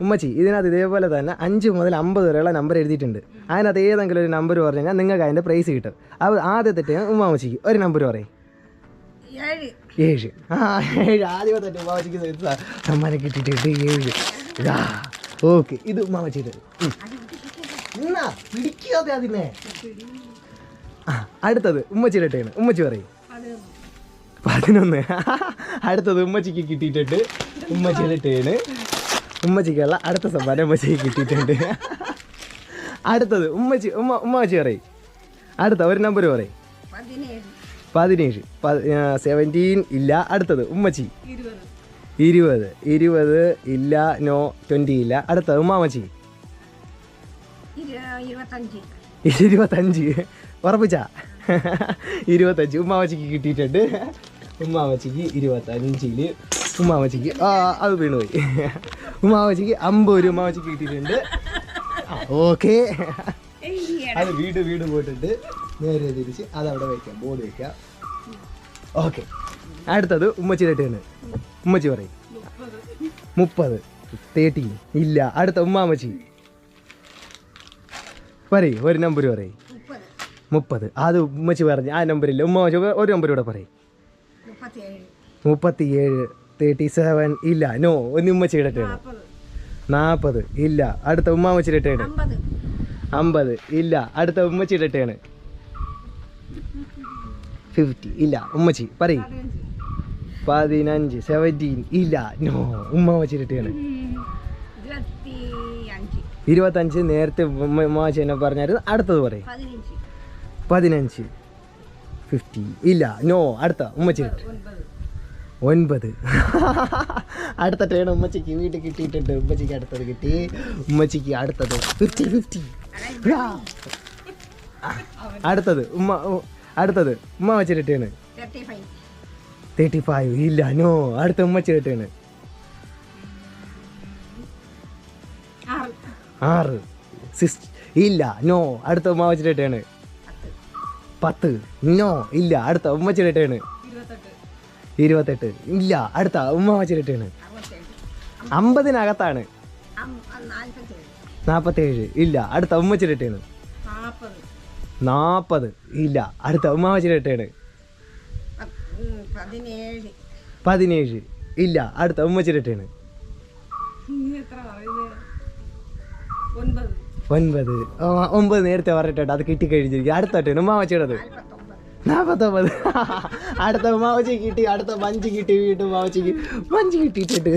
ഉമ്മച്ചി ഇതിനകത്ത് ഇതേപോലെ തന്നെ 5 മുതൽ 50 വരെയുള്ള നമ്പർ എഴുതിയിട്ടുണ്ട്. അതിനകത്ത് ഏതെങ്കിലും ഒരു നമ്പർ പറഞ്ഞു കഴിഞ്ഞാൽ നിങ്ങൾക്ക് അതിൻ്റെ പ്രൈസ് കിട്ടും. അത് ആദ്യത്തെ ഉമ്മാമച്ചിക്ക് ഒരു നമ്പർ പറയും. 7. 7 ആദ്യമത്തെ ഉമ്മാമച്ചിക്ക് സമ്മാനം കിട്ടിയിട്ടുണ്ട് 7. ഓക്കെ, ഇത് ഉമ്മാമച്ചിട്ട് പിടിക്കാതെ അതിനെ. അടുത്തത് ഉമ്മച്ചിയിട്ടാണ്. ഉമ്മച്ചി പറയും 11. അടുത്തത് ഉമ്മച്ചിക്ക് കിട്ടിയിട്ടുണ്ട്. ഉമ്മച്ചിയിട്ടാണ്. ഉമ്മച്ചിക്കുള്ള അടുത്ത സമ്മാനം ഉമ്മച്ചിക്ക് കിട്ടിയിട്ടുണ്ട്. അടുത്തത് ഉമ്മച്ചി പറയും. അടുത്ത ഒരു നമ്പർ പറയും. 17. 17 ഇല്ല. അടുത്തത് ഉമ്മച്ചി 20. 20 ഇല്ല. നോ. 20 ഇല്ല. അടുത്തത് ഉമ്മാമച്ചി 25. ഉറപ്പിച്ചാ? 25 ഉമ്മാമച്ചിക്ക് കിട്ടിയിട്ടുണ്ട്. ഉമ്മാമച്ചിക്ക് 25 ഉമ്മാമച്ചിക്ക് അത് വീണുപോയി. ഉമ്മാമച്ചിക്ക് 50 ഉമ്മാമച്ചിക്ക് കിട്ടിയിട്ടുണ്ട്. ഓക്കെ, അത് വീട് പോയിട്ടുണ്ട്. നേരെ തിരിച്ച് അതവിടെ വയ്ക്കാം, ബോർഡ് വയ്ക്കാം. ഓക്കെ, അടുത്തത് ഉമ്മച്ചിയിട്ടാണ്. ഉമ്മച്ചി പറയും 30. 13 ഇല്ല. അടുത്ത ഉമ്മാമച്ചി പറയും, ഒരു നമ്പർ പറയും. 30. അത് ഉമ്മച്ചി പറഞ്ഞ് ആ നമ്പറില്ല. ഉമ്മാമച്ചി ഒരു നമ്പർ കൂടെ പറയും. 37. 37 ഇല്ല. നോ. ഒന്ന് ഉമ്മച്ചിയുടെ 40 ഇല്ല. അടുത്ത ഉമ്മാമച്ചിയുടെ 50 ഇല്ല. അടുത്ത ഉമ്മച്ചിയുടെ 50 ഇല്ല. ഉമ്മച്ചി പറയും 15. 17 ഇല്ല. നോ. ഉമ്മാമച്ചിയുടെ 25 നേരത്തെ ഉമ്മാമച്ചി എന്നെ പറഞ്ഞായിരുന്നു. അടുത്തത് പറയും 15. 50 ഇല്ല. നോ. അടുത്ത ഉമ്മച്ചിയുടെ 9. അടുത്ത ടേൺ ഉമ്മച്ചിക്ക് വീട്ടിൽ കിട്ടിയിട്ടുണ്ട്. ഉമ്മച്ചിക്ക് അടുത്തത് കിട്ടി. ഉമ്മച്ചിക്ക് അടുത്തത് 50. അടുത്തത് ഉമ്മാമച്ചിയുടെ ടേൺ 35 ഇല്ല. നോ. അടുത്ത ഉമ്മച്ചിയുടെ ടേൺ 6. 6 ഇല്ല. നോ. അടുത്ത ഉമ്മാമച്ചിയുടെ ടേൺ 10. നോ. ഇല്ല. അടുത്ത ഉമ്മച്ചിയുടെ ടേൺ 28 ഇല്ല. അടുത്ത ഉമ്മാമച്ചിയുടെ ടേൺ 50-നകത്താണ്. 47 ഇല്ല. അടുത്ത ഉമ്മച്ചിയുടെ ടേൺ 40 ഇല്ല. അടുത്ത ഉമ്മാമച്ചിയുടെ ടേൺ 17 ഇല്ല. അടുത്ത ഉമ്മച്ചിയുടെ ടേൺ 9 നേരത്തെ പറഞ്ഞിട്ടുണ്ട്. അത് കിട്ടിക്കഴിഞ്ഞിരിക്കും. അടുത്ത ടേൺ ഉമ്മാമച്ചിയുടേത് 49. അടുത്ത ഉമ്മാമച്ചി കിട്ടി. അടുത്ത 5 കിട്ടി. വീണ്ടും ഉമ്മാമച്ചിക്ക് 5 കിട്ടിയിട്ടുണ്ട്.